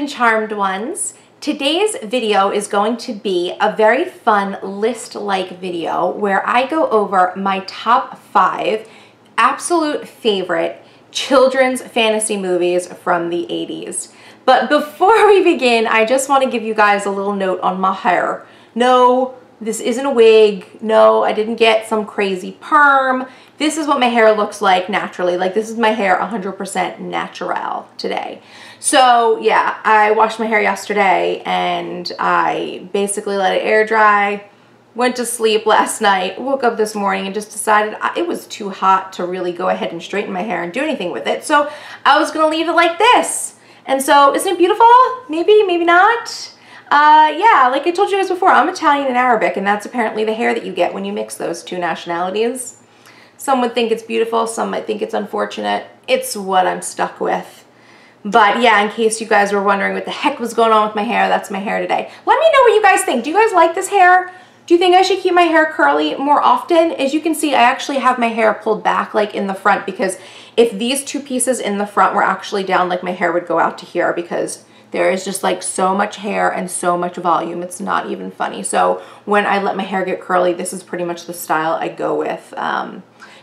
and charmed ones. Today's video is going to be a very fun list-like video where I go over my top 5 absolute favorite children's fantasy movies from the 80s. But before we begin, I just want to give you guys a little note on my hair. No, this isn't a wig. No, I didn't get some crazy perm. This is what my hair looks like naturally. Like, this is my hair 100% natural today. So yeah, I washed my hair yesterday and I basically let it air dry, went to sleep last night, woke up this morning and just decided it was too hot to really go ahead and straighten my hair and do anything with it. So I was gonna leave it like this. And so isn't it beautiful? Maybe, maybe not. Yeah, like I told you guys before, I'm Italian and Arabic, and that's apparently the hair that you get when you mix those two nationalities. Some would think it's beautiful, some might think it's unfortunate. It's what I'm stuck with. But yeah, in case you guys were wondering what the heck was going on with my hair, that's my hair today. Let me know what you guys think. Do you guys like this hair? Do you think I should keep my hair curly more often? As you can see, I actually have my hair pulled back like in the front, because if these two pieces in the front were actually down, like my hair would go out to here, because there is just like so much hair and so much volume. It's not even funny. So when I let my hair get curly, this is pretty much the style I go with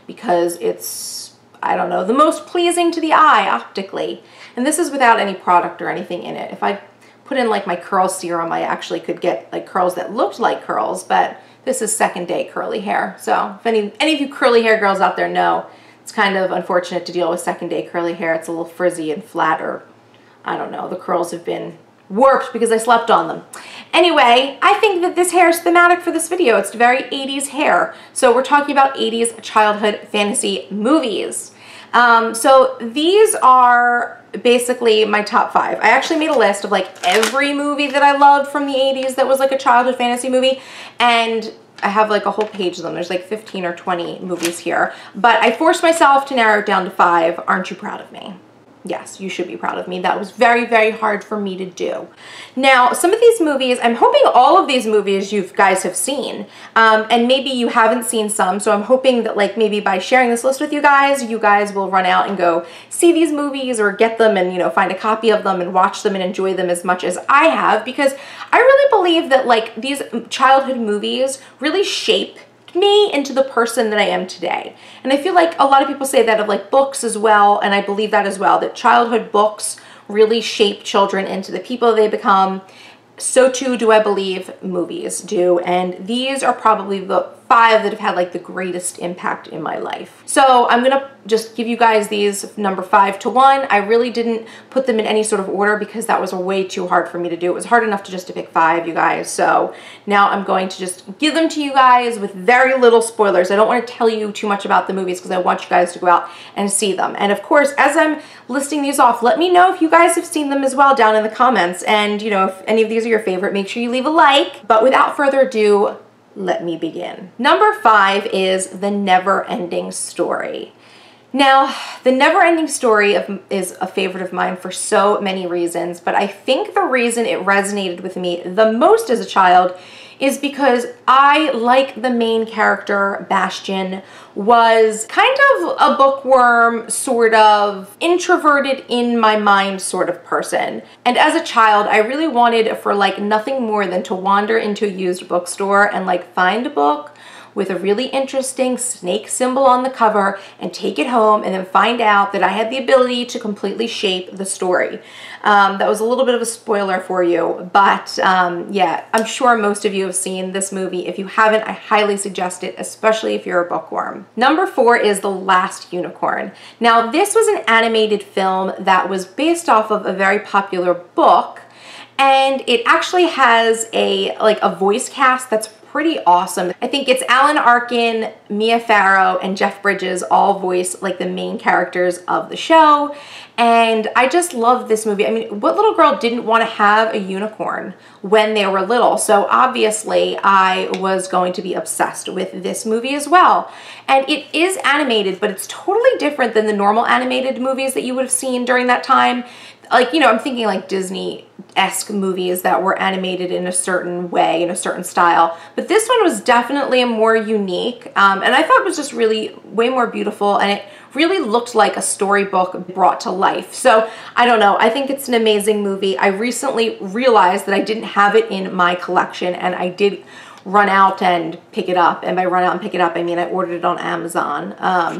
because it's, I don't know, the most pleasing to the eye optically. And this is without any product or anything in it. If I put in like my curl serum, I actually could get like curls that looked like curls, but this is second day curly hair. So if any of you curly hair girls out there know, it's kind of unfortunate to deal with second day curly hair. It's a little frizzy and flat, or I don't know, the curls have been warped because I slept on them. Anyway, I think that this hair is thematic for this video. It's very 80s hair. So we're talking about 80s childhood fantasy movies. So these are basically my top 5. I actually made a list of like every movie that I loved from the 80s that was like a childhood fantasy movie, and I have like a whole page of them. There's like 15 or 20 movies here, but I forced myself to narrow it down to 5. Aren't you proud of me? Yes, you should be proud of me. That was very, very hard for me to do. Now, some of these movies, I'm hoping all of these movies you guys have seen, and maybe you haven't seen some, so I'm hoping that like maybe by sharing this list with you guys will run out and go see these movies or get them and, you know, find a copy of them and watch them and enjoy them as much as I have, because I really believe that like these childhood movies really shape me into the person that I am today. And I feel like a lot of people say that of like books as well, and I believe that as well, that childhood books really shape children into the people they become. So too do I believe movies do, and these are probably the 5 that have had like the greatest impact in my life. So I'm gonna just give you guys these number 5 to 1. I really didn't put them in any sort of order because that was way too hard for me to do. It was hard enough to just to pick 5, you guys. So now I'm going to just give them to you guys with very little spoilers. I don't want to tell you too much about the movies because I want you guys to go out and see them. And of course, as I'm listing these off, let me know if you guys have seen them as well down in the comments. And you know, if any of these are your favorite, make sure you leave a like. But without further ado, let me begin. Number 5 is The Never-Ending Story. Now, The Never-Ending Story is a favorite of mine for so many reasons, but I think the reason it resonated with me the most as a child is because I, like the main character, Bastian, was kind of a bookworm, sort of introverted in my mind sort of person. And as a child, I really wanted for like nothing more than to wander into a used bookstore and like find a book with a really interesting snake symbol on the cover and take it home and then find out that I had the ability to completely shape the story. That was a little bit of a spoiler for you, but yeah, I'm sure most of you have seen this movie. If you haven't, I highly suggest it, especially if you're a bookworm. Number 4 is The Last Unicorn. Now, this was an animated film that was based off of a very popular book, and it actually has a voice cast that's pretty awesome. I think it's Alan Arkin, Mia Farrow, and Jeff Bridges all voice like the main characters of the show. And I just love this movie. I mean, what little girl didn't want to have a unicorn when they were little? So obviously I was going to be obsessed with this movie as well. And it is animated, but it's totally different than the normal animated movies that you would have seen during that time. Like, you know, I'm thinking like Disney-esque movies that were animated in a certain way, in a certain style. But this one was definitely a more unique, and I thought it was just really way more beautiful, and it really looked like a storybook brought to life. So I don't know, I think it's an amazing movie. I recently realized that I didn't have it in my collection, and I did run out and pick it up. And by run out and pick it up, I mean I ordered it on Amazon.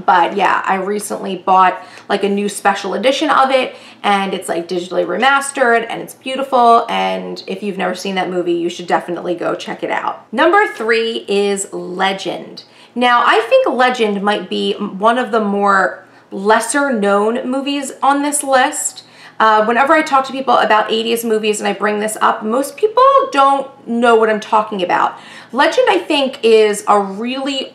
But yeah, I recently bought like a new special edition of it, and it's like digitally remastered, and it's beautiful. And if you've never seen that movie, you should definitely go check it out. Number 3 is Legend. Now, I think Legend might be one of the more lesser known movies on this list. Whenever I talk to people about 80s movies and I bring this up, most people don't know what I'm talking about. Legend, I think, is a really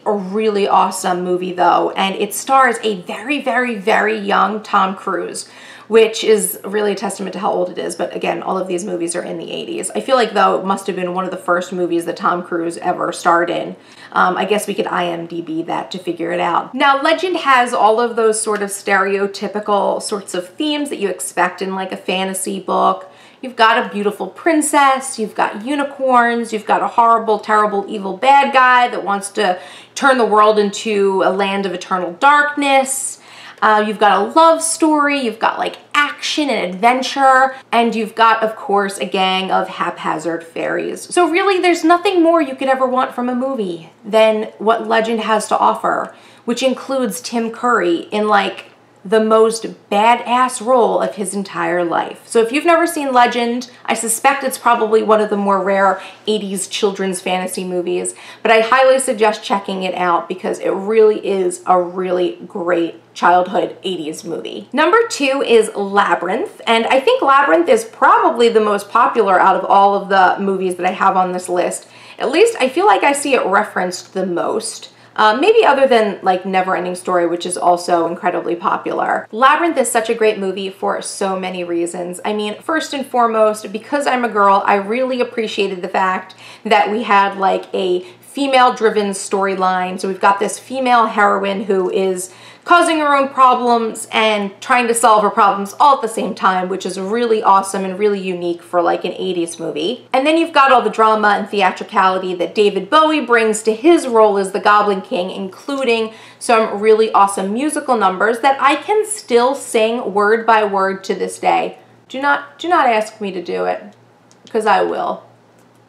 awesome movie though, and it stars a very young Tom Cruise, which is really a testament to how old it is. But again, all of these movies are in the 80s. I feel like though it must have been one of the first movies that Tom Cruise ever starred in. I guess we could IMDb that to figure it out. Now, Legend has all of those sort of stereotypical sorts of themes that you expect in like a fantasy book. You've got a beautiful princess, you've got unicorns, you've got a horrible, terrible, evil bad guy that wants to turn the world into a land of eternal darkness. You've got a love story, you've got like action and adventure, and you've got, of course, a gang of haphazard fairies. So really, there's nothing more you could ever want from a movie than what Legend has to offer, which includes Tim Curry in like the most badass role of his entire life. So if you've never seen Legend, I suspect it's probably one of the more rare 80s children's fantasy movies, but I highly suggest checking it out because it really is a really great childhood 80s movie. Number 2 is Labyrinth, and I think Labyrinth is probably the most popular out of all of the movies that I have on this list. At least I feel like I see it referenced the most. Maybe other than like Neverending Story, which is also incredibly popular. Labyrinth is such a great movie for so many reasons. I mean, first and foremost, because I'm a girl, I really appreciated the fact that we had like a female-driven storyline. So we've got this female heroine who is causing her own problems and trying to solve her problems all at the same time, which is really awesome and really unique for like an 80s movie. And then you've got all the drama and theatricality that David Bowie brings to his role as the Goblin King, including some really awesome musical numbers that I can still sing word by word to this day. Do not ask me to do it, because I will.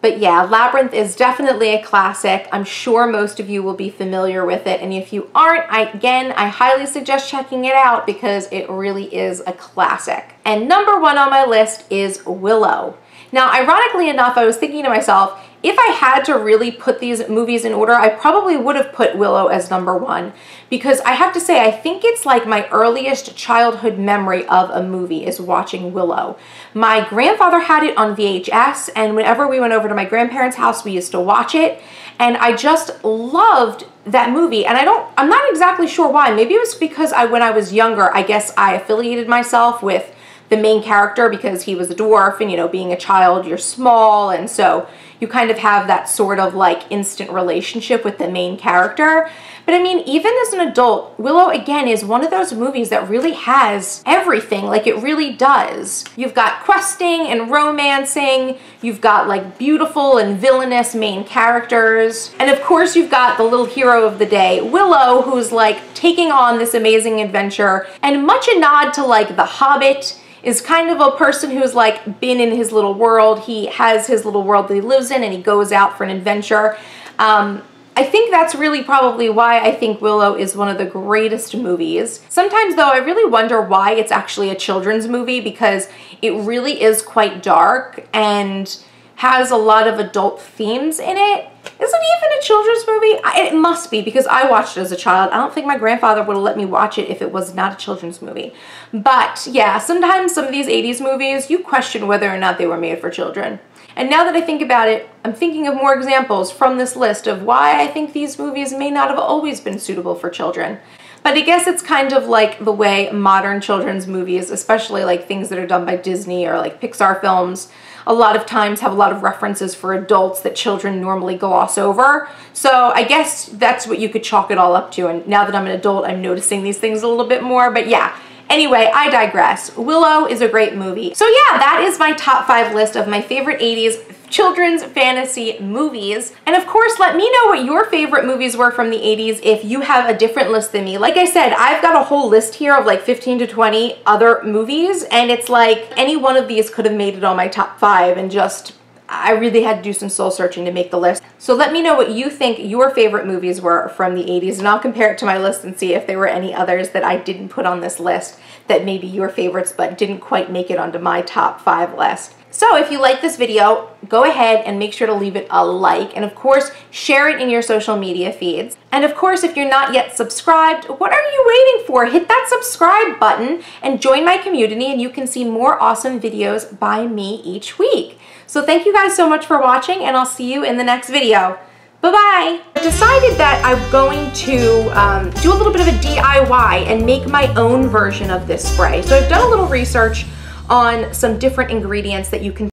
But yeah, Labyrinth is definitely a classic. I'm sure most of you will be familiar with it, and if you aren't, I highly suggest checking it out because it really is a classic. And number 1 on my list is Willow. Now, ironically enough, I was thinking to myself, if I had to really put these movies in order, I probably would have put Willow as number 1, because I have to say, I think it's like my earliest childhood memory of a movie is watching Willow. My grandfather had it on VHS, and whenever we went over to my grandparents' house, we used to watch it, and I just loved that movie. And I'm not exactly sure why. Maybe it was because when I was younger, I guess I affiliated myself with the main character because he was a dwarf, and you know, being a child, you're small, and so you kind of have that sort of like instant relationship with the main character. But I mean, even as an adult, Willow again is one of those movies that really has everything, like it really does. You've got questing and romancing, you've got like beautiful and villainous main characters, and of course you've got the little hero of the day, Willow, who's like taking on this amazing adventure, and much a nod to like The Hobbit, is kind of a person who's like been in his little world. He has his little world that he lives in, and he goes out for an adventure. I think that's really probably why I think Willow is one of the greatest movies. Sometimes though, I really wonder why it's actually a children's movie, because it really is quite dark and has a lot of adult themes in it. Is it even a children's movie? It must be, because I watched it as a child. I don't think my grandfather would have let me watch it if it was not a children's movie. But yeah, sometimes some of these 80s movies, you question whether or not they were made for children. And now that I think about it, I'm thinking of more examples from this list of why I think these movies may not have always been suitable for children. But I guess it's kind of like the way modern children's movies, especially like things that are done by Disney or like Pixar films, a lot of times have a lot of references for adults that children normally gloss over. So I guess that's what you could chalk it all up to. And now that I'm an adult, I'm noticing these things a little bit more. But yeah, anyway, I digress. Willow is a great movie. So yeah, that is my top 5 list of my favorite 80s children's fantasy movies. And of course, let me know what your favorite movies were from the 80s if you have a different list than me. Like I said, I've got a whole list here of like 15 to 20 other movies, and it's like any one of these could have made it on my top 5, and just I really had to do some soul searching to make the list. So let me know what you think your favorite movies were from the 80s, and I'll compare it to my list and see if there were any others that I didn't put on this list that may be your favorites but didn't quite make it onto my top 5 list. So if you like this video, go ahead and make sure to leave it a like, and of course, share it in your social media feeds. And of course, if you're not yet subscribed, what are you waiting for? Hit that subscribe button and join my community, and you can see more awesome videos by me each week. So thank you guys so much for watching, and I'll see you in the next video. Bye-bye! I decided that I'm going to do a little bit of a DIY and make my own version of this spray. So I've done a little research on some different ingredients that you can